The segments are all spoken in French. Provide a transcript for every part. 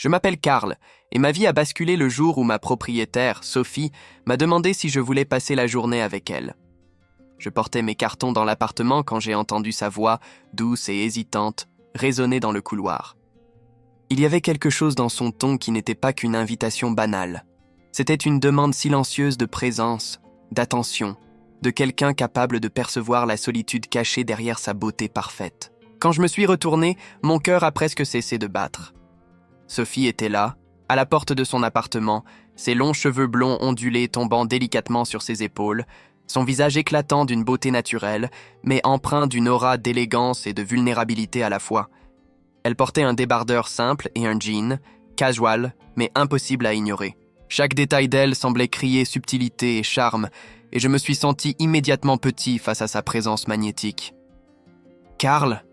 Je m'appelle Karl, et ma vie a basculé le jour où ma propriétaire, Sophie, m'a demandé si je voulais passer la journée avec elle. Je portais mes cartons dans l'appartement quand j'ai entendu sa voix, douce et hésitante, résonner dans le couloir. Il y avait quelque chose dans son ton qui n'était pas qu'une invitation banale. C'était une demande silencieuse de présence, d'attention, de quelqu'un capable de percevoir la solitude cachée derrière sa beauté parfaite. Quand je me suis retourné, mon cœur a presque cessé de battre. Sophie était là, à la porte de son appartement, ses longs cheveux blonds ondulés tombant délicatement sur ses épaules, son visage éclatant d'une beauté naturelle, mais empreint d'une aura d'élégance et de vulnérabilité à la fois. Elle portait un débardeur simple et un jean, casual, mais impossible à ignorer. Chaque détail d'elle semblait crier subtilité et charme, et je me suis senti immédiatement petit face à sa présence magnétique. « Karl »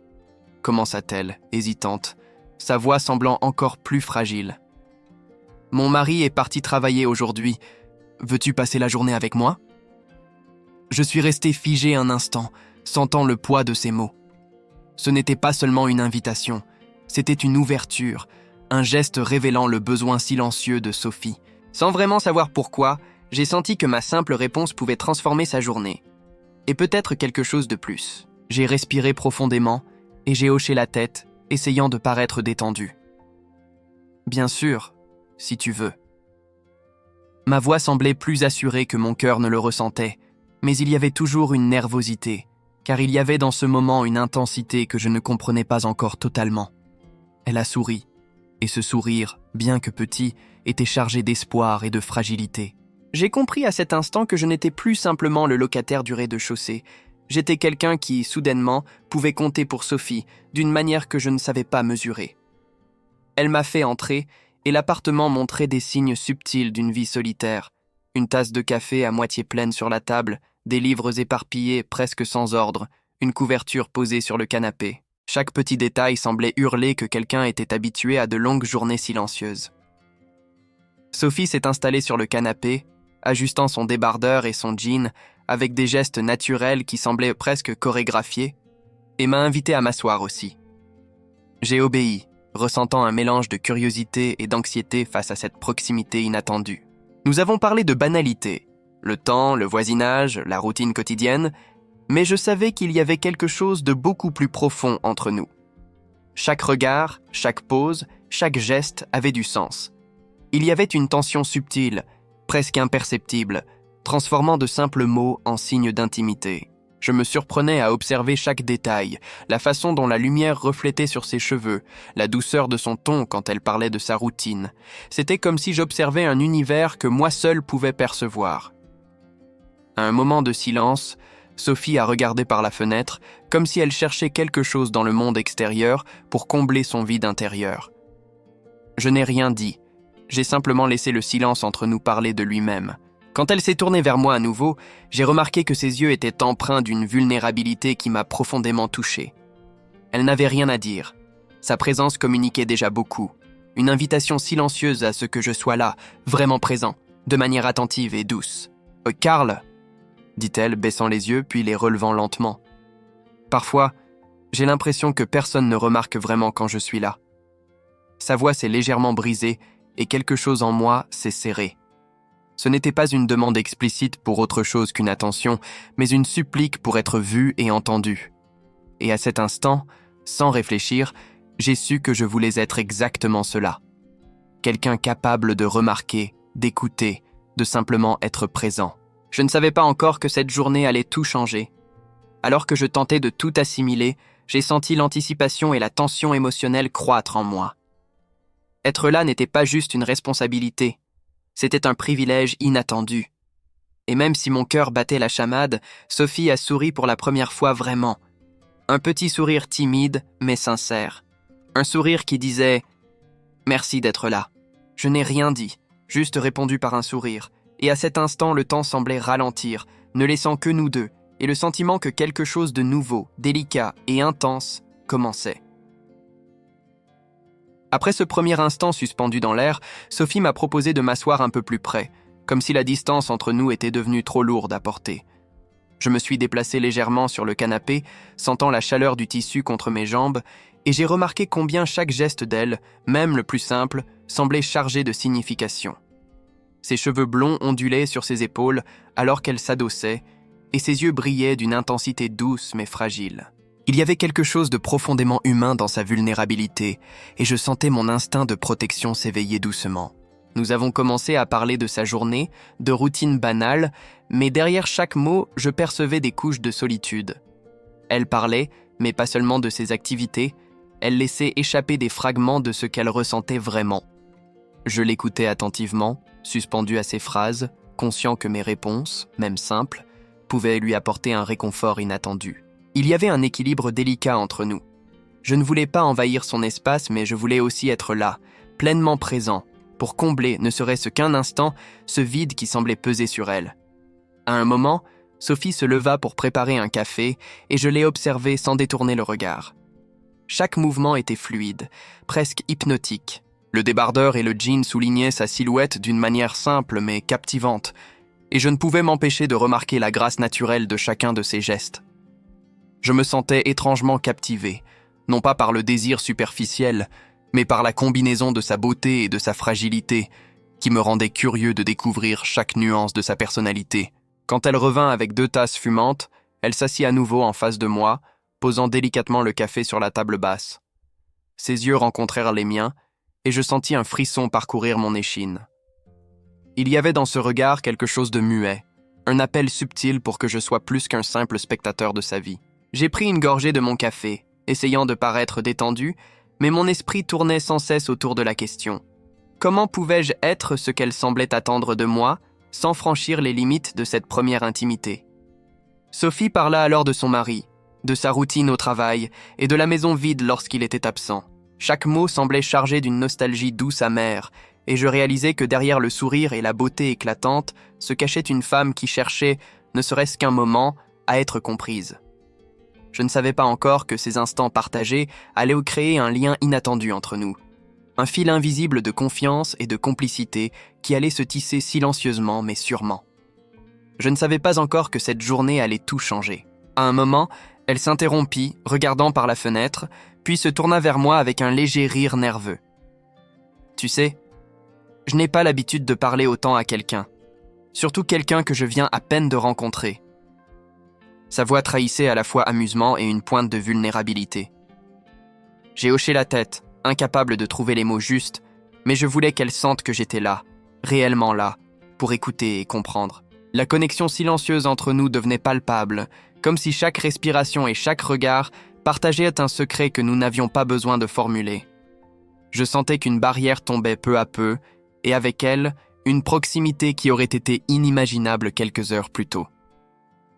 commença-t-elle, hésitante, sa voix semblant encore plus fragile. « Mon mari est parti travailler aujourd'hui. Veux-tu passer la journée avec moi ?» Je suis resté figé un instant, sentant le poids de ces mots. Ce n'était pas seulement une invitation, c'était une ouverture, un geste révélant le besoin silencieux de Sophie. Sans vraiment savoir pourquoi, j'ai senti que ma simple réponse pouvait transformer sa journée. Et peut-être quelque chose de plus. J'ai respiré profondément et j'ai hoché la tête, essayant de paraître détendu. Bien sûr, si tu veux. Ma voix semblait plus assurée que mon cœur ne le ressentait, mais il y avait toujours une nervosité, car il y avait dans ce moment une intensité que je ne comprenais pas encore totalement. Elle a souri, et ce sourire, bien que petit, était chargé d'espoir et de fragilité. J'ai compris à cet instant que je n'étais plus simplement le locataire du rez-de-chaussée. J'étais quelqu'un qui, soudainement, pouvait compter pour Sophie d'une manière que je ne savais pas mesurer. Elle m'a fait entrer, et l'appartement montrait des signes subtils d'une vie solitaire. Une tasse de café à moitié pleine sur la table, des livres éparpillés presque sans ordre, une couverture posée sur le canapé. Chaque petit détail semblait hurler que quelqu'un était habitué à de longues journées silencieuses. Sophie s'est installée sur le canapé, ajustant son débardeur et son jean avec des gestes naturels qui semblaient presque chorégraphiés, et m'a invité à m'asseoir aussi. J'ai obéi, ressentant un mélange de curiosité et d'anxiété face à cette proximité inattendue. Nous avons parlé de banalité, le temps, le voisinage, la routine quotidienne, mais je savais qu'il y avait quelque chose de beaucoup plus profond entre nous. Chaque regard, chaque pose, chaque geste avait du sens. Il y avait une tension subtile, presque imperceptible, transformant de simples mots en signes d'intimité. Je me surprenais à observer chaque détail, la façon dont la lumière reflétait sur ses cheveux, la douceur de son ton quand elle parlait de sa routine. C'était comme si j'observais un univers que moi seul pouvais percevoir. À un moment de silence, Sophie a regardé par la fenêtre, comme si elle cherchait quelque chose dans le monde extérieur pour combler son vide intérieur. Je n'ai rien dit. J'ai simplement laissé le silence entre nous parler de lui-même. Quand elle s'est tournée vers moi à nouveau, j'ai remarqué que ses yeux étaient empreints d'une vulnérabilité qui m'a profondément touché. Elle n'avait rien à dire. Sa présence communiquait déjà beaucoup. Une invitation silencieuse à ce que je sois là, vraiment présent, de manière attentive et douce. « Karl !» dit-elle, baissant les yeux puis les relevant lentement. Parfois, j'ai l'impression que personne ne remarque vraiment quand je suis là. Sa voix s'est légèrement brisée et quelque chose en moi s'est serré. Ce n'était pas une demande explicite pour autre chose qu'une attention, mais une supplique pour être vue et entendue. Et à cet instant, sans réfléchir, j'ai su que je voulais être exactement cela. Quelqu'un capable de remarquer, d'écouter, de simplement être présent. Je ne savais pas encore que cette journée allait tout changer. Alors que je tentais de tout assimiler, j'ai senti l'anticipation et la tension émotionnelle croître en moi. Être là n'était pas juste une responsabilité, c'était un privilège inattendu. Et même si mon cœur battait la chamade, Sophie a souri pour la première fois vraiment. Un petit sourire timide, mais sincère. Un sourire qui disait « Merci d'être là ». Je n'ai rien dit, juste répondu par un sourire. Et à cet instant, le temps semblait ralentir, ne laissant que nous deux, et le sentiment que quelque chose de nouveau, délicat et intense commençait. Après ce premier instant suspendu dans l'air, Sophie m'a proposé de m'asseoir un peu plus près, comme si la distance entre nous était devenue trop lourde à porter. Je me suis déplacé légèrement sur le canapé, sentant la chaleur du tissu contre mes jambes, et j'ai remarqué combien chaque geste d'elle, même le plus simple, semblait chargé de signification. Ses cheveux blonds ondulaient sur ses épaules alors qu'elle s'adossait, et ses yeux brillaient d'une intensité douce mais fragile. Il y avait quelque chose de profondément humain dans sa vulnérabilité, et je sentais mon instinct de protection s'éveiller doucement. Nous avons commencé à parler de sa journée, de routines banales, mais derrière chaque mot, je percevais des couches de solitude. Elle parlait, mais pas seulement de ses activités, elle laissait échapper des fragments de ce qu'elle ressentait vraiment. Je l'écoutais attentivement, suspendu à ses phrases, conscient que mes réponses, même simples, pouvaient lui apporter un réconfort inattendu. Il y avait un équilibre délicat entre nous. Je ne voulais pas envahir son espace, mais je voulais aussi être là, pleinement présent, pour combler, ne serait-ce qu'un instant, ce vide qui semblait peser sur elle. À un moment, Sophie se leva pour préparer un café et je l'ai observée sans détourner le regard. Chaque mouvement était fluide, presque hypnotique. Le débardeur et le jean soulignaient sa silhouette d'une manière simple mais captivante, et je ne pouvais m'empêcher de remarquer la grâce naturelle de chacun de ses gestes. Je me sentais étrangement captivé, non pas par le désir superficiel, mais par la combinaison de sa beauté et de sa fragilité, qui me rendait curieux de découvrir chaque nuance de sa personnalité. Quand elle revint avec 2 tasses fumantes, elle s'assit à nouveau en face de moi, posant délicatement le café sur la table basse. Ses yeux rencontrèrent les miens, et je sentis un frisson parcourir mon échine. Il y avait dans ce regard quelque chose de muet, un appel subtil pour que je sois plus qu'un simple spectateur de sa vie. J'ai pris une gorgée de mon café, essayant de paraître détendu, mais mon esprit tournait sans cesse autour de la question. Comment pouvais-je être ce qu'elle semblait attendre de moi, sans franchir les limites de cette première intimité? Sophie parla alors de son mari, de sa routine au travail et de la maison vide lorsqu'il était absent. Chaque mot semblait chargé d'une nostalgie douce amère, et je réalisais que derrière le sourire et la beauté éclatante se cachait une femme qui cherchait, ne serait-ce qu'un moment, à être comprise. Je ne savais pas encore que ces instants partagés allaient créer un lien inattendu entre nous. Un fil invisible de confiance et de complicité qui allait se tisser silencieusement mais sûrement. Je ne savais pas encore que cette journée allait tout changer. À un moment, elle s'interrompit, regardant par la fenêtre, puis se tourna vers moi avec un léger rire nerveux. « Tu sais, je n'ai pas l'habitude de parler autant à quelqu'un, surtout quelqu'un que je viens à peine de rencontrer. » Sa voix trahissait à la fois amusement et une pointe de vulnérabilité. J'ai hoché la tête, incapable de trouver les mots justes, mais je voulais qu'elle sente que j'étais là, réellement là, pour écouter et comprendre. La connexion silencieuse entre nous devenait palpable, comme si chaque respiration et chaque regard partageaient un secret que nous n'avions pas besoin de formuler. Je sentais qu'une barrière tombait peu à peu, et avec elle, une proximité qui aurait été inimaginable quelques heures plus tôt.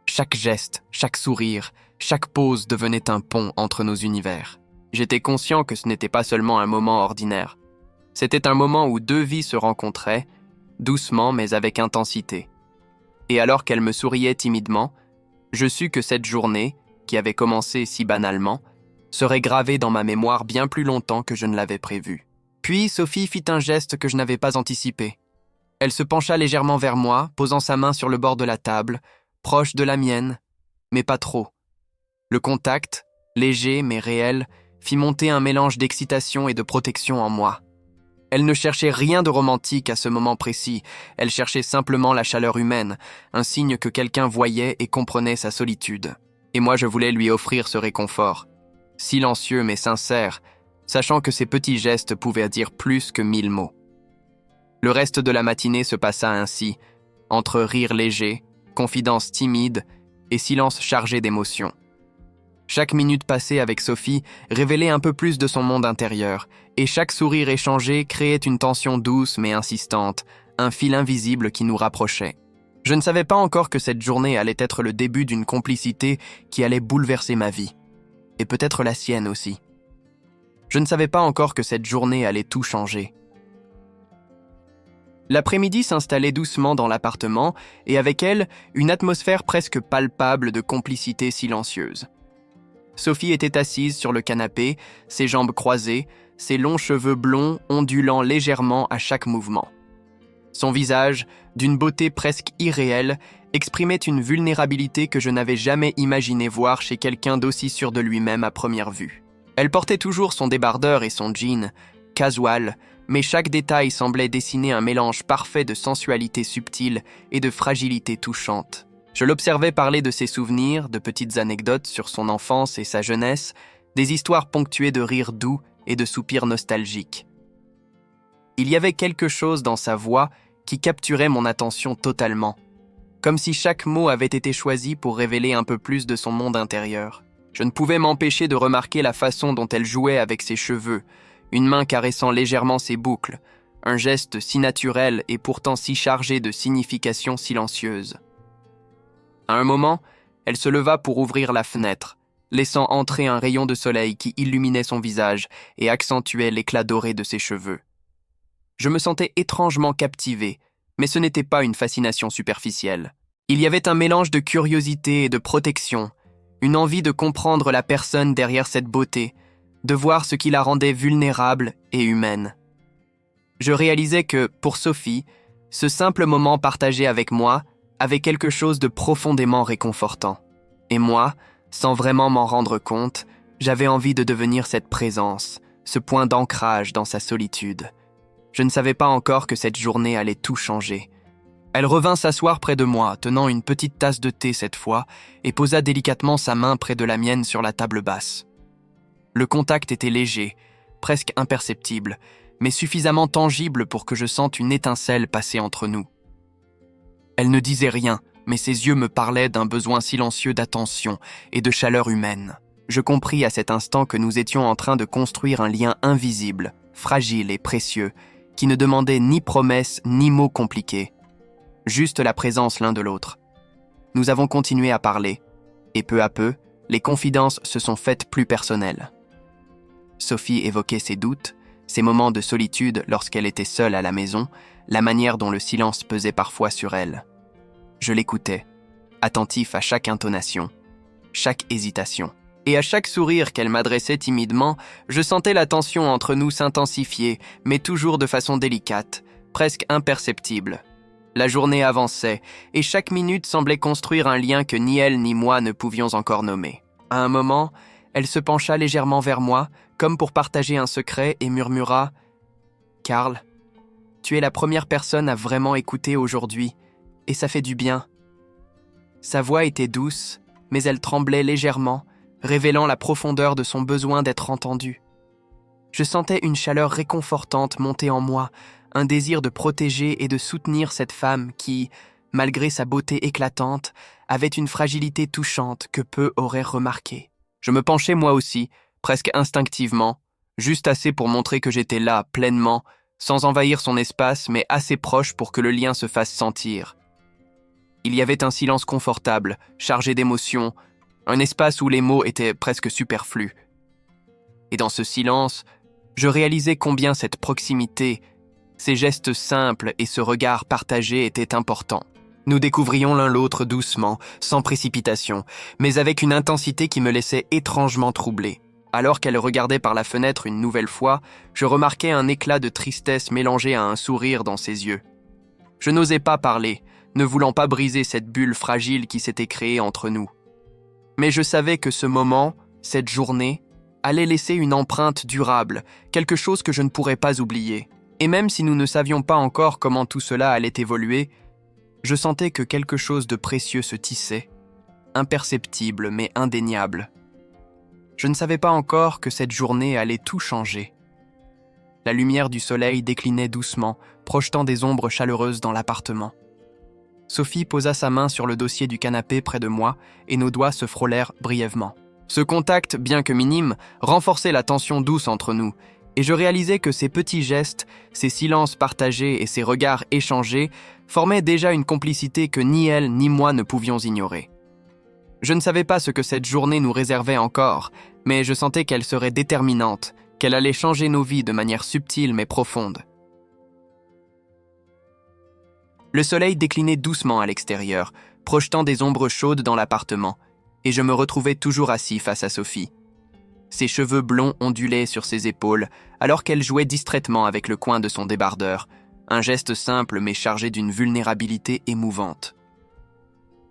Chaque geste, chaque sourire, chaque pause devenait un pont entre nos univers. J'étais conscient que ce n'était pas seulement un moment ordinaire. C'était un moment où 2 vies se rencontraient, doucement mais avec intensité. Et alors qu'elle me souriait timidement, je sus que cette journée, qui avait commencé si banalement, serait gravée dans ma mémoire bien plus longtemps que je ne l'avais prévu. Puis Sophie fit un geste que je n'avais pas anticipé. Elle se pencha légèrement vers moi, posant sa main sur le bord de la table, proche de la mienne, mais pas trop. Le contact, léger mais réel, fit monter un mélange d'excitation et de protection en moi. Elle ne cherchait rien de romantique à ce moment précis, elle cherchait simplement la chaleur humaine, un signe que quelqu'un voyait et comprenait sa solitude. Et moi je voulais lui offrir ce réconfort, silencieux mais sincère, sachant que ces petits gestes pouvaient dire plus que 1000 mots. Le reste de la matinée se passa ainsi, entre rires légers, confidences timides et silence chargé d'émotions. Chaque minute passée avec Sophie révélait un peu plus de son monde intérieur, et chaque sourire échangé créait une tension douce mais insistante, un fil invisible qui nous rapprochait. Je ne savais pas encore que cette journée allait être le début d'une complicité qui allait bouleverser ma vie, et peut-être la sienne aussi. Je ne savais pas encore que cette journée allait tout changer. L'après-midi s'installait doucement dans l'appartement, et avec elle, une atmosphère presque palpable de complicité silencieuse. Sophie était assise sur le canapé, ses jambes croisées, ses longs cheveux blonds ondulant légèrement à chaque mouvement. Son visage, d'une beauté presque irréelle, exprimait une vulnérabilité que je n'avais jamais imaginé voir chez quelqu'un d'aussi sûr de lui-même à première vue. Elle portait toujours son débardeur et son jean, casual, mais chaque détail semblait dessiner un mélange parfait de sensualité subtile et de fragilité touchante. Je l'observais parler de ses souvenirs, de petites anecdotes sur son enfance et sa jeunesse, des histoires ponctuées de rires doux et de soupirs nostalgiques. Il y avait quelque chose dans sa voix qui capturait mon attention totalement, comme si chaque mot avait été choisi pour révéler un peu plus de son monde intérieur. Je ne pouvais m'empêcher de remarquer la façon dont elle jouait avec ses cheveux, une main caressant légèrement ses boucles, un geste si naturel et pourtant si chargé de signification silencieuse. À un moment, elle se leva pour ouvrir la fenêtre, laissant entrer un rayon de soleil qui illuminait son visage et accentuait l'éclat doré de ses cheveux. Je me sentais étrangement captivé, mais ce n'était pas une fascination superficielle. Il y avait un mélange de curiosité et de protection, une envie de comprendre la personne derrière cette beauté, de voir ce qui la rendait vulnérable et humaine. Je réalisais que, pour Sophie, ce simple moment partagé avec moi avait quelque chose de profondément réconfortant. Et moi, sans vraiment m'en rendre compte, j'avais envie de devenir cette présence, ce point d'ancrage dans sa solitude. Je ne savais pas encore que cette journée allait tout changer. Elle revint s'asseoir près de moi, tenant une petite tasse de thé cette fois, et posa délicatement sa main près de la mienne sur la table basse. Le contact était léger, presque imperceptible, mais suffisamment tangible pour que je sente une étincelle passer entre nous. Elle ne disait rien, mais ses yeux me parlaient d'un besoin silencieux d'attention et de chaleur humaine. Je compris à cet instant que nous étions en train de construire un lien invisible, fragile et précieux, qui ne demandait ni promesses ni mots compliqués, juste la présence l'un de l'autre. Nous avons continué à parler, et peu à peu, les confidences se sont faites plus personnelles. Sophie évoquait ses doutes, ses moments de solitude lorsqu'elle était seule à la maison, la manière dont le silence pesait parfois sur elle. Je l'écoutais, attentif à chaque intonation, chaque hésitation. Et à chaque sourire qu'elle m'adressait timidement, je sentais la tension entre nous s'intensifier, mais toujours de façon délicate, presque imperceptible. La journée avançait, et chaque minute semblait construire un lien que ni elle ni moi ne pouvions encore nommer. À un moment, elle se pencha légèrement vers moi, comme pour partager un secret, et murmura « Karl, tu es la première personne à vraiment écouter aujourd'hui, et ça fait du bien. » Sa voix était douce, mais elle tremblait légèrement, révélant la profondeur de son besoin d'être entendue. Je sentais une chaleur réconfortante monter en moi, un désir de protéger et de soutenir cette femme qui, malgré sa beauté éclatante, avait une fragilité touchante que peu auraient remarquée. Je me penchai moi aussi, presque instinctivement, juste assez pour montrer que j'étais là, pleinement, sans envahir son espace, mais assez proche pour que le lien se fasse sentir. Il y avait un silence confortable, chargé d'émotions, un espace où les mots étaient presque superflus. Et dans ce silence, je réalisais combien cette proximité, ces gestes simples et ce regard partagé étaient importants. Nous découvrions l'un l'autre doucement, sans précipitation, mais avec une intensité qui me laissait étrangement troublé. Alors qu'elle regardait par la fenêtre une nouvelle fois, je remarquais un éclat de tristesse mélangé à un sourire dans ses yeux. Je n'osais pas parler, ne voulant pas briser cette bulle fragile qui s'était créée entre nous. Mais je savais que ce moment, cette journée, allait laisser une empreinte durable, quelque chose que je ne pourrais pas oublier. Et même si nous ne savions pas encore comment tout cela allait évoluer, je sentais que quelque chose de précieux se tissait, imperceptible mais indéniable. Je ne savais pas encore que cette journée allait tout changer. La lumière du soleil déclinait doucement, projetant des ombres chaleureuses dans l'appartement. Sophie posa sa main sur le dossier du canapé près de moi et nos doigts se frôlèrent brièvement. Ce contact, bien que minime, renforçait la tension douce entre nous, et je réalisais que ces petits gestes, ces silences partagés et ces regards échangés formaient déjà une complicité que ni elle ni moi ne pouvions ignorer. Je ne savais pas ce que cette journée nous réservait encore, mais je sentais qu'elle serait déterminante, qu'elle allait changer nos vies de manière subtile mais profonde. Le soleil déclinait doucement à l'extérieur, projetant des ombres chaudes dans l'appartement, et je me retrouvais toujours assis face à Sophie. Ses cheveux blonds ondulaient sur ses épaules, alors qu'elle jouait distraitement avec le coin de son débardeur, un geste simple mais chargé d'une vulnérabilité émouvante.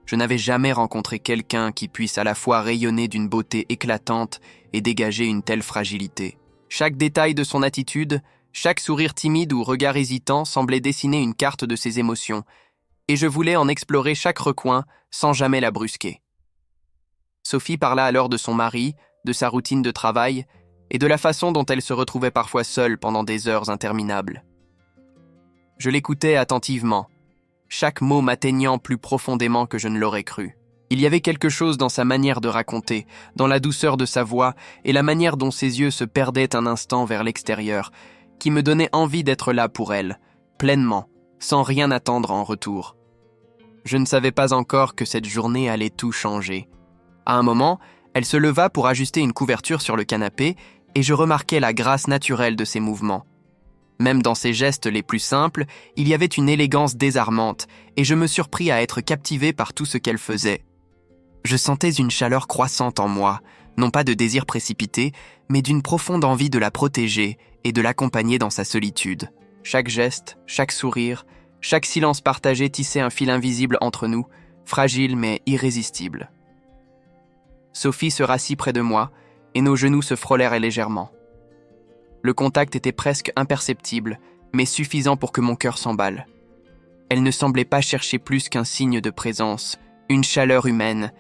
Je n'avais jamais rencontré quelqu'un qui puisse à la fois rayonner d'une beauté éclatante et dégager une telle fragilité. Chaque détail de son attitude, Chaque sourire timide ou regard hésitant semblait dessiner une carte de ses émotions, et je voulais en explorer chaque recoin sans jamais la brusquer. Sophie parla alors de son mari, de sa routine de travail, et de la façon dont elle se retrouvait parfois seule pendant des heures interminables. Je l'écoutais attentivement, chaque mot m'atteignant plus profondément que je ne l'aurais cru. Il y avait quelque chose dans sa manière de raconter, dans la douceur de sa voix et la manière dont ses yeux se perdaient un instant vers l'extérieur, qui me donnait envie d'être là pour elle, pleinement, sans rien attendre en retour. Je ne savais pas encore que cette journée allait tout changer. À un moment, elle se leva pour ajuster une couverture sur le canapé et je remarquai la grâce naturelle de ses mouvements. Même dans ses gestes les plus simples, il y avait une élégance désarmante et je me surpris à être captivé par tout ce qu'elle faisait. Je sentais une chaleur croissante en moi, non pas de désir précipité, mais d'une profonde envie de la protéger et de l'accompagner dans sa solitude. Chaque geste, chaque sourire, chaque silence partagé tissait un fil invisible entre nous, fragile mais irrésistible. Sophie se rassit près de moi et nos genoux se frôlèrent légèrement. Le contact était presque imperceptible, mais suffisant pour que mon cœur s'emballe. Elle ne semblait pas chercher plus qu'un signe de présence, une chaleur humaine,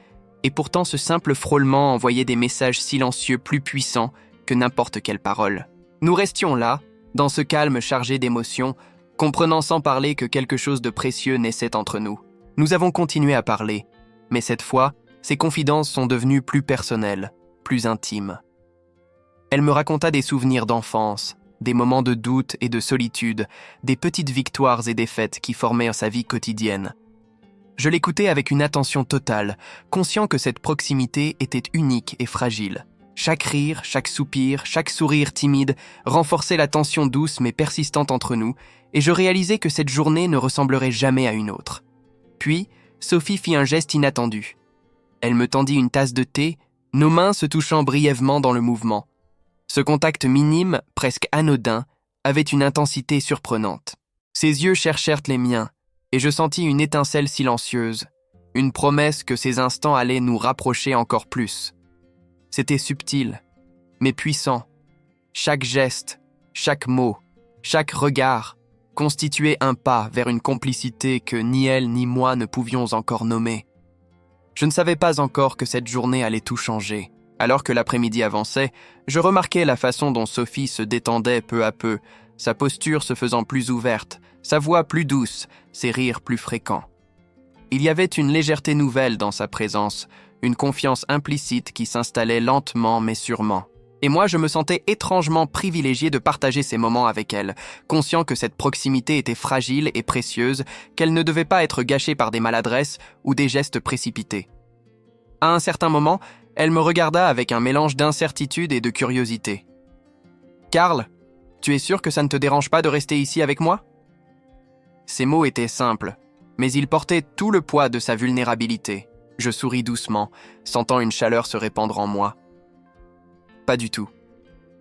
et pourtant ce simple frôlement envoyait des messages silencieux plus puissants que n'importe quelle parole. Nous restions là, dans ce calme chargé d'émotions, comprenant sans parler que quelque chose de précieux naissait entre nous. Nous avons continué à parler, mais cette fois, ces confidences sont devenues plus personnelles, plus intimes. Elle me raconta des souvenirs d'enfance, des moments de doute et de solitude, des petites victoires et défaites qui formaient sa vie quotidienne. Je l'écoutais avec une attention totale, conscient que cette proximité était unique et fragile. Chaque rire, chaque soupir, chaque sourire timide renforçait la tension douce mais persistante entre nous, et je réalisais que cette journée ne ressemblerait jamais à une autre. Puis, Sophie fit un geste inattendu. Elle me tendit une tasse de thé, nos mains se touchant brièvement dans le mouvement. Ce contact minime, presque anodin, avait une intensité surprenante. Ses yeux cherchèrent les miens, et je sentis une étincelle silencieuse, une promesse que ces instants allaient nous rapprocher encore plus. C'était subtil, mais puissant. Chaque geste, chaque mot, chaque regard constituait un pas vers une complicité que ni elle ni moi ne pouvions encore nommer. Je ne savais pas encore que cette journée allait tout changer. Alors que l'après-midi avançait, je remarquais la façon dont Sophie se détendait peu à peu, sa posture se faisant plus ouverte, sa voix plus douce, ses rires plus fréquents. Il y avait une légèreté nouvelle dans sa présence, une confiance implicite qui s'installait lentement mais sûrement. Et moi, je me sentais étrangement privilégié de partager ces moments avec elle, conscient que cette proximité était fragile et précieuse, qu'elle ne devait pas être gâchée par des maladresses ou des gestes précipités. À un certain moment, elle me regarda avec un mélange d'incertitude et de curiosité. « Karl, tu es sûr que ça ne te dérange pas de rester ici avec moi ?» Ces mots étaient simples, mais ils portaient tout le poids de sa vulnérabilité. Je souris doucement, sentant une chaleur se répandre en moi. « Pas du tout.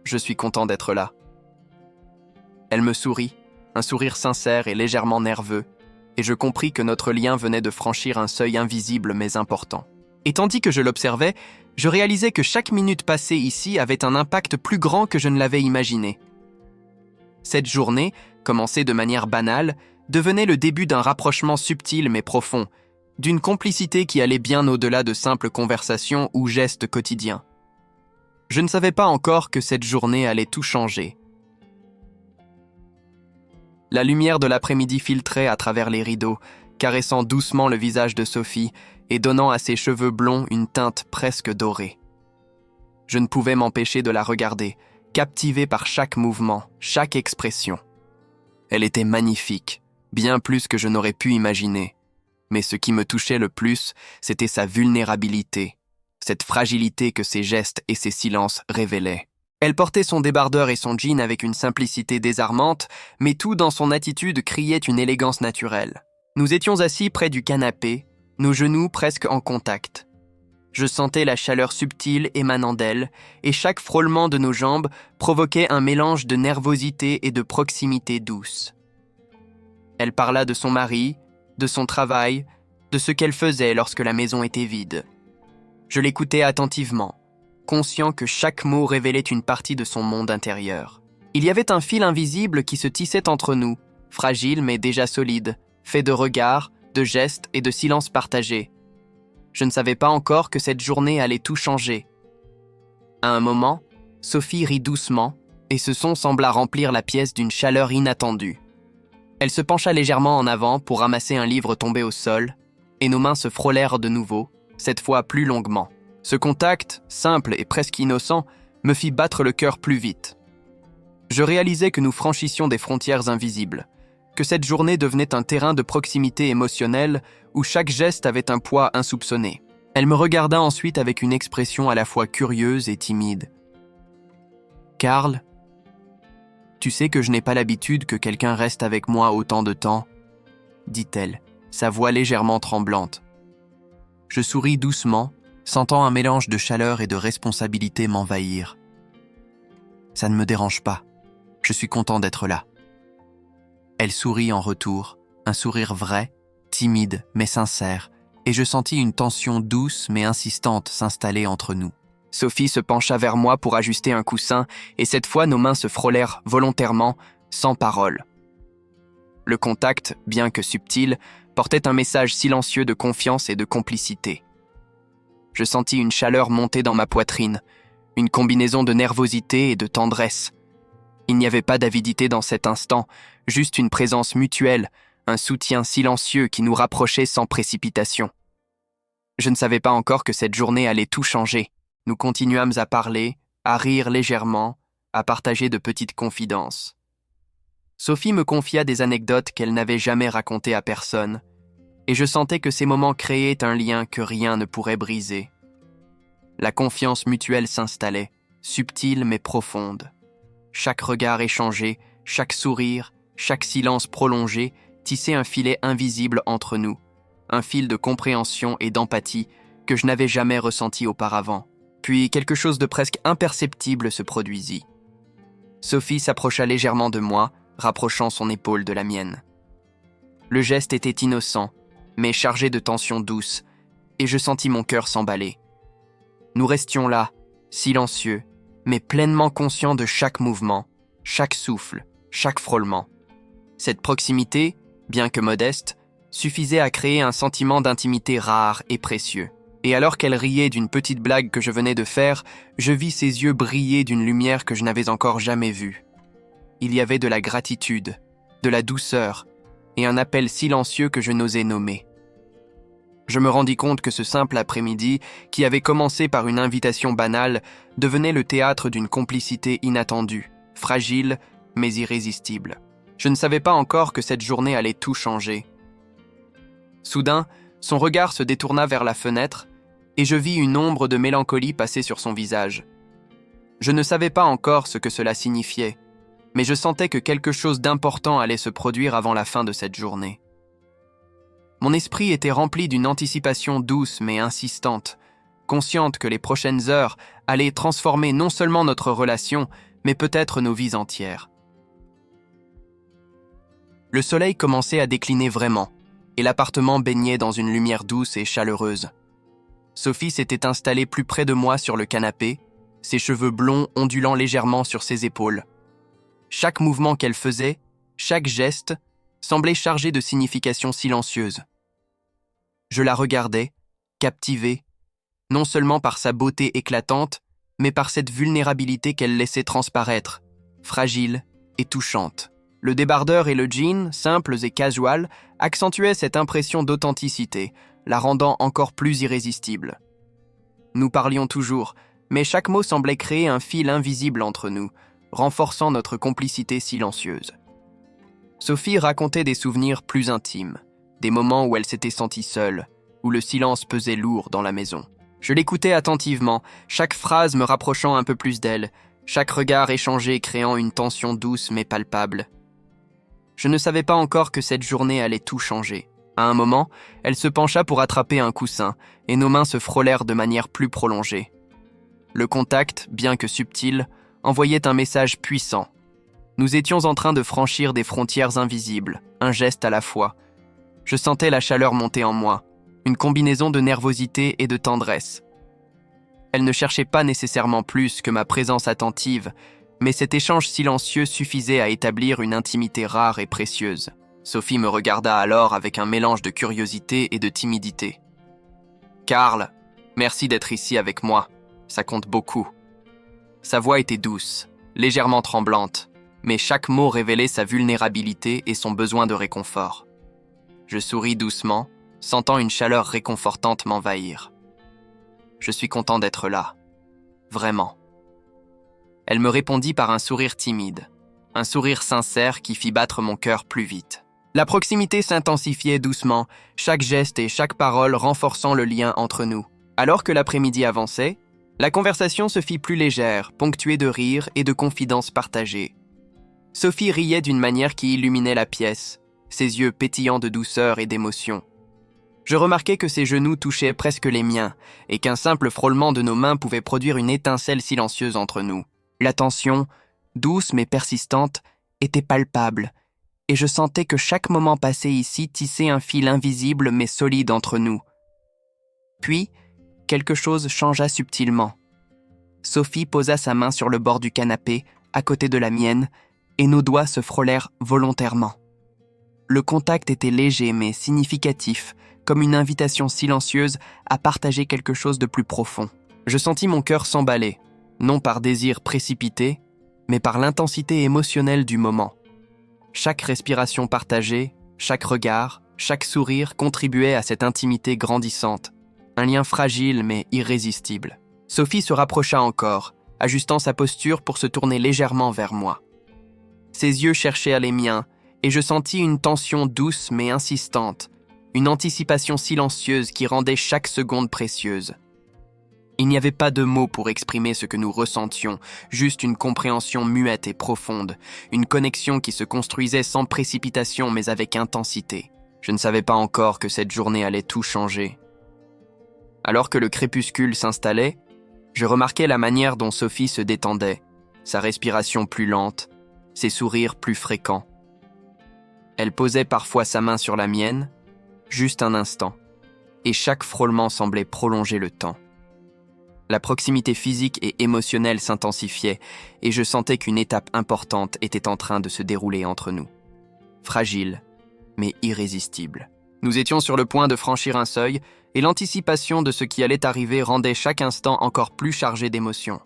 Je suis content d'être là. » Elle me sourit, un sourire sincère et légèrement nerveux, et je compris que notre lien venait de franchir un seuil invisible mais important. Et tandis que je l'observais, je réalisais que chaque minute passée ici avait un impact plus grand que je ne l'avais imaginé. Cette journée, commencée de manière banale, devenait le début d'un rapprochement subtil mais profond, d'une complicité qui allait bien au-delà de simples conversations ou gestes quotidiens. Je ne savais pas encore que cette journée allait tout changer. La lumière de l'après-midi filtrait à travers les rideaux, caressant doucement le visage de Sophie et donnant à ses cheveux blonds une teinte presque dorée. Je ne pouvais m'empêcher de la regarder, captivé par chaque mouvement, chaque expression. Elle était magnifique, bien plus que je n'aurais pu imaginer. Mais ce qui me touchait le plus, c'était sa vulnérabilité, cette fragilité que ses gestes et ses silences révélaient. Elle portait son débardeur et son jean avec une simplicité désarmante, mais tout dans son attitude criait une élégance naturelle. Nous étions assis près du canapé, nos genoux presque en contact. Je sentais la chaleur subtile émanant d'elle, et chaque frôlement de nos jambes provoquait un mélange de nervosité et de proximité douce. Elle parla de son mari, de son travail, de ce qu'elle faisait lorsque la maison était vide. Je l'écoutais attentivement, conscient que chaque mot révélait une partie de son monde intérieur. Il y avait un fil invisible qui se tissait entre nous, fragile mais déjà solide, fait de regards, de gestes et de silences partagés. Je ne savais pas encore que cette journée allait tout changer. À un moment, Sophie rit doucement, et ce son sembla remplir la pièce d'une chaleur inattendue. Elle se pencha légèrement en avant pour ramasser un livre tombé au sol, et nos mains se frôlèrent de nouveau, cette fois plus longuement. Ce contact, simple et presque innocent, me fit battre le cœur plus vite. Je réalisais que nous franchissions des frontières invisibles, que cette journée devenait un terrain de proximité émotionnelle où chaque geste avait un poids insoupçonné. Elle me regarda ensuite avec une expression à la fois curieuse et timide. « Karl, tu sais que je n'ai pas l'habitude que quelqu'un reste avec moi autant de temps ?» dit-elle, sa voix légèrement tremblante. Je souris doucement, sentant un mélange de chaleur et de responsabilité m'envahir. « Ça ne me dérange pas. Je suis content d'être là. » Elle sourit en retour, un sourire vrai, timide mais sincère, et je sentis une tension douce mais insistante s'installer entre nous. Sophie se pencha vers moi pour ajuster un coussin, et cette fois nos mains se frôlèrent volontairement, sans parole. Le contact, bien que subtil, portait un message silencieux de confiance et de complicité. Je sentis une chaleur monter dans ma poitrine, une combinaison de nervosité et de tendresse. Il n'y avait pas d'avidité dans cet instant, juste une présence mutuelle, un soutien silencieux qui nous rapprochait sans précipitation. Je ne savais pas encore que cette journée allait tout changer. Nous continuâmes à parler, à rire légèrement, à partager de petites confidences. Sophie me confia des anecdotes qu'elle n'avait jamais racontées à personne, et je sentais que ces moments créaient un lien que rien ne pourrait briser. La confiance mutuelle s'installait, subtile mais profonde. Chaque regard échangé, chaque sourire, chaque silence prolongé tissait un filet invisible entre nous, un fil de compréhension et d'empathie que je n'avais jamais ressenti auparavant. Puis quelque chose de presque imperceptible se produisit. Sophie s'approcha légèrement de moi, rapprochant son épaule de la mienne. Le geste était innocent, mais chargé de tension douce, et je sentis mon cœur s'emballer. Nous restions là, silencieux, mais pleinement conscients de chaque mouvement, chaque souffle, chaque frôlement. Cette proximité, bien que modeste, suffisait à créer un sentiment d'intimité rare et précieux. Et alors qu'elle riait d'une petite blague que je venais de faire, je vis ses yeux briller d'une lumière que je n'avais encore jamais vue. Il y avait de la gratitude, de la douceur, et un appel silencieux que je n'osais nommer. Je me rendis compte que ce simple après-midi, qui avait commencé par une invitation banale, devenait le théâtre d'une complicité inattendue, fragile, mais irrésistible. Je ne savais pas encore que cette journée allait tout changer. Soudain, son regard se détourna vers la fenêtre, et je vis une ombre de mélancolie passer sur son visage. Je ne savais pas encore ce que cela signifiait, mais je sentais que quelque chose d'important allait se produire avant la fin de cette journée. Mon esprit était rempli d'une anticipation douce mais insistante, consciente que les prochaines heures allaient transformer non seulement notre relation, mais peut-être nos vies entières. Le soleil commençait à décliner vraiment, et l'appartement baignait dans une lumière douce et chaleureuse. Sophie s'était installée plus près de moi sur le canapé, ses cheveux blonds ondulant légèrement sur ses épaules. Chaque mouvement qu'elle faisait, chaque geste, semblait chargé de signification silencieuse. Je la regardais, captivé, non seulement par sa beauté éclatante, mais par cette vulnérabilité qu'elle laissait transparaître, fragile et touchante. Le débardeur et le jean, simples et casual, accentuaient cette impression d'authenticité, la rendant encore plus irrésistible. Nous parlions toujours, mais chaque mot semblait créer un fil invisible entre nous, renforçant notre complicité silencieuse. Sophie racontait des souvenirs plus intimes, des moments où elle s'était sentie seule, où le silence pesait lourd dans la maison. Je l'écoutais attentivement, chaque phrase me rapprochant un peu plus d'elle, chaque regard échangé créant une tension douce mais palpable. Je ne savais pas encore que cette journée allait tout changer. À un moment, elle se pencha pour attraper un coussin, et nos mains se frôlèrent de manière plus prolongée. Le contact, bien que subtil, envoyait un message puissant. Nous étions en train de franchir des frontières invisibles, un geste à la fois. Je sentais la chaleur monter en moi, une combinaison de nervosité et de tendresse. Elle ne cherchait pas nécessairement plus que ma présence attentive, Mais cet échange silencieux suffisait à établir une intimité rare et précieuse. Sophie me regarda alors avec un mélange de curiosité et de timidité. « Karl, merci d'être ici avec moi, ça compte beaucoup. » Sa voix était douce, légèrement tremblante, mais chaque mot révélait sa vulnérabilité et son besoin de réconfort. Je souris doucement, sentant une chaleur réconfortante m'envahir. Je suis content d'être là, vraiment. Elle me répondit par un sourire timide, un sourire sincère qui fit battre mon cœur plus vite. La proximité s'intensifiait doucement, chaque geste et chaque parole renforçant le lien entre nous. Alors que l'après-midi avançait, la conversation se fit plus légère, ponctuée de rires et de confidences partagées. Sophie riait d'une manière qui illuminait la pièce, ses yeux pétillants de douceur et d'émotion. Je remarquai que ses genoux touchaient presque les miens et qu'un simple frôlement de nos mains pouvait produire une étincelle silencieuse entre nous. La tension, douce mais persistante, était palpable, et je sentais que chaque moment passé ici tissait un fil invisible mais solide entre nous. Puis, quelque chose changea subtilement. Sophie posa sa main sur le bord du canapé, à côté de la mienne, et nos doigts se frôlèrent volontairement. Le contact était léger mais significatif, comme une invitation silencieuse à partager quelque chose de plus profond. Je sentis mon cœur s'emballer, non par désir précipité, mais par l'intensité émotionnelle du moment. Chaque respiration partagée, chaque regard, chaque sourire contribuait à cette intimité grandissante, un lien fragile mais irrésistible. Sophie se rapprocha encore, ajustant sa posture pour se tourner légèrement vers moi. Ses yeux cherchèrent les miens, et je sentis une tension douce mais insistante, une anticipation silencieuse qui rendait chaque seconde précieuse. Il n'y avait pas de mots pour exprimer ce que nous ressentions, juste une compréhension muette et profonde, une connexion qui se construisait sans précipitation mais avec intensité. Je ne savais pas encore que cette journée allait tout changer. Alors que le crépuscule s'installait, je remarquais la manière dont Sophie se détendait, sa respiration plus lente, ses sourires plus fréquents. Elle posait parfois sa main sur la mienne, juste un instant, et chaque frôlement semblait prolonger le temps. La proximité physique et émotionnelle s'intensifiait, et je sentais qu'une étape importante était en train de se dérouler entre nous. Fragile, mais irrésistible. Nous étions sur le point de franchir un seuil, et l'anticipation de ce qui allait arriver rendait chaque instant encore plus chargé d'émotions.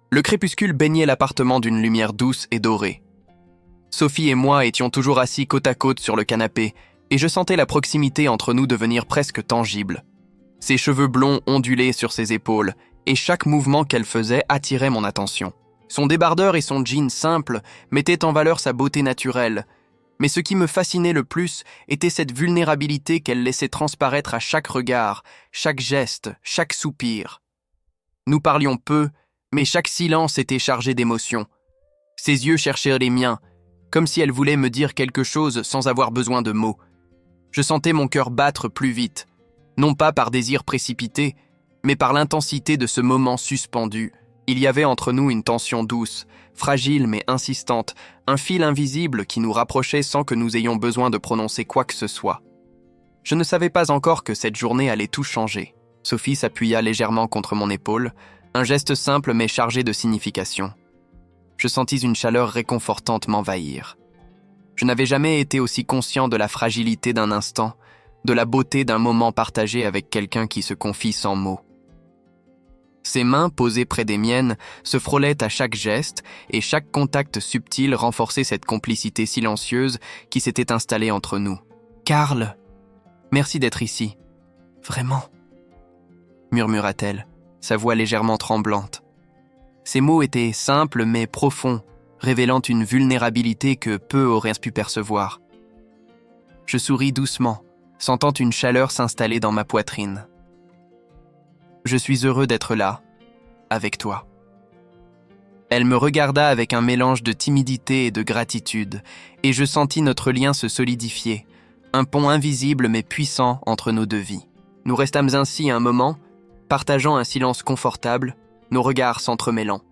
Le crépuscule baignait l'appartement d'une lumière douce et dorée. Sophie et moi étions toujours assis côte à côte sur le canapé, et je sentais la proximité entre nous devenir presque tangible. Ses cheveux blonds ondulaient sur ses épaules, et chaque mouvement qu'elle faisait attirait mon attention. Son débardeur et son jean simple mettaient en valeur sa beauté naturelle, mais ce qui me fascinait le plus était cette vulnérabilité qu'elle laissait transparaître à chaque regard, chaque geste, chaque soupir. Nous parlions peu, mais chaque silence était chargé d'émotion. Ses yeux cherchaient les miens, comme si elle voulait me dire quelque chose sans avoir besoin de mots. Je sentais mon cœur battre plus vite, non pas par désir précipité, mais par l'intensité de ce moment suspendu. Il y avait entre nous une tension douce, fragile mais insistante, un fil invisible qui nous rapprochait sans que nous ayons besoin de prononcer quoi que ce soit. Je ne savais pas encore que cette journée allait tout changer. Sophie s'appuya légèrement contre mon épaule, un geste simple mais chargé de signification. Je sentis une chaleur réconfortante m'envahir. Je n'avais jamais été aussi conscient de la fragilité d'un instant, de la beauté d'un moment partagé avec quelqu'un qui se confie sans mots. Ses mains, posées près des miennes, se frôlaient à chaque geste et chaque contact subtil renforçait cette complicité silencieuse qui s'était installée entre nous. « Karl, merci d'être ici. Vraiment » murmura-t-elle, sa voix légèrement tremblante. Ces mots étaient simples mais profonds, révélant une vulnérabilité que peu auraient pu percevoir. Je souris doucement, sentant une chaleur s'installer dans ma poitrine. Je suis heureux d'être là, avec toi. Elle me regarda avec un mélange de timidité et de gratitude, et je sentis notre lien se solidifier, un pont invisible mais puissant entre nos deux vies. Nous restâmes ainsi un moment, partageant un silence confortable, nos regards s'entremêlant.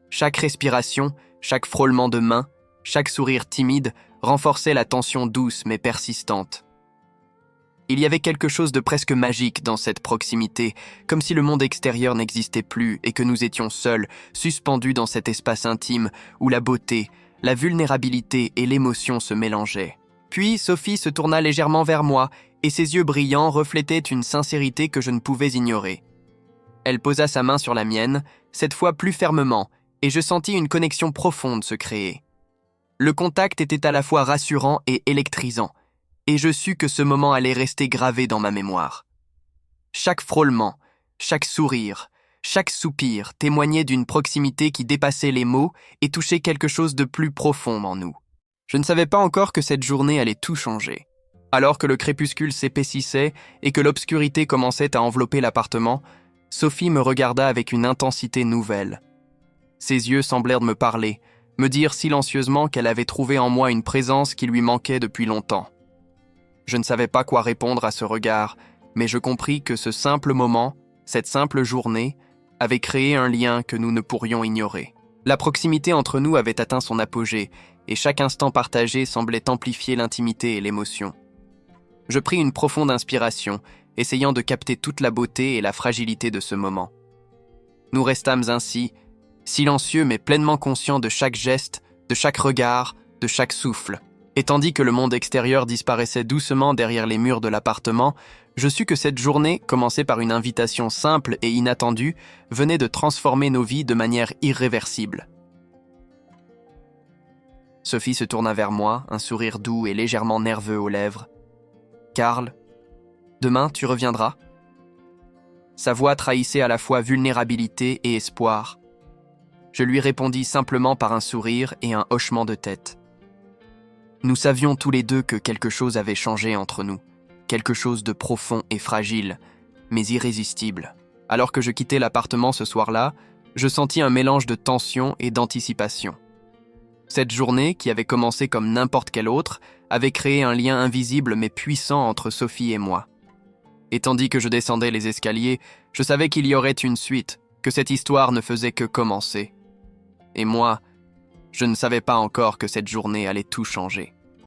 Chaque respiration, chaque frôlement de main, chaque sourire timide renforçait la tension douce mais persistante. Il y avait quelque chose de presque magique dans cette proximité, comme si le monde extérieur n'existait plus et que nous étions seuls, suspendus dans cet espace intime où la beauté, la vulnérabilité et l'émotion se mélangeaient. Puis Sophie se tourna légèrement vers moi et ses yeux brillants reflétaient une sincérité que je ne pouvais ignorer. Elle posa sa main sur la mienne, cette fois plus fermement, et je sentis une connexion profonde se créer. Le contact était à la fois rassurant et électrisant, et je sus que ce moment allait rester gravé dans ma mémoire. Chaque frôlement, chaque sourire, chaque soupir témoignait d'une proximité qui dépassait les mots et touchait quelque chose de plus profond en nous. Je ne savais pas encore que cette journée allait tout changer. Alors que le crépuscule s'épaississait et que l'obscurité commençait à envelopper l'appartement, Sophie me regarda avec une intensité nouvelle. Ses yeux semblèrent me parler, me dire silencieusement qu'elle avait trouvé en moi une présence qui lui manquait depuis longtemps. Je ne savais pas quoi répondre à ce regard, mais je compris que ce simple moment, cette simple journée, avait créé un lien que nous ne pourrions ignorer. La proximité entre nous avait atteint son apogée, et chaque instant partagé semblait amplifier l'intimité et l'émotion. Je pris une profonde inspiration, essayant de capter toute la beauté et la fragilité de ce moment. Nous restâmes ainsi, silencieux mais pleinement conscients de chaque geste, de chaque regard, de chaque souffle. Et tandis que le monde extérieur disparaissait doucement derrière les murs de l'appartement, je sus que cette journée, commencée par une invitation simple et inattendue, venait de transformer nos vies de manière irréversible. Sophie se tourna vers moi, un sourire doux et légèrement nerveux aux lèvres. « Karl, demain tu reviendras ?» Sa voix trahissait à la fois vulnérabilité et espoir. Je lui répondis simplement par un sourire et un hochement de tête. Nous savions tous les deux que quelque chose avait changé entre nous, quelque chose de profond et fragile, mais irrésistible. Alors que je quittais l'appartement ce soir-là, je sentis un mélange de tension et d'anticipation. Cette journée, qui avait commencé comme n'importe quelle autre, avait créé un lien invisible mais puissant entre Sophie et moi. Et tandis que je descendais les escaliers, je savais qu'il y aurait une suite, que cette histoire ne faisait que commencer. Et moi, je ne savais pas encore que cette journée allait tout changer.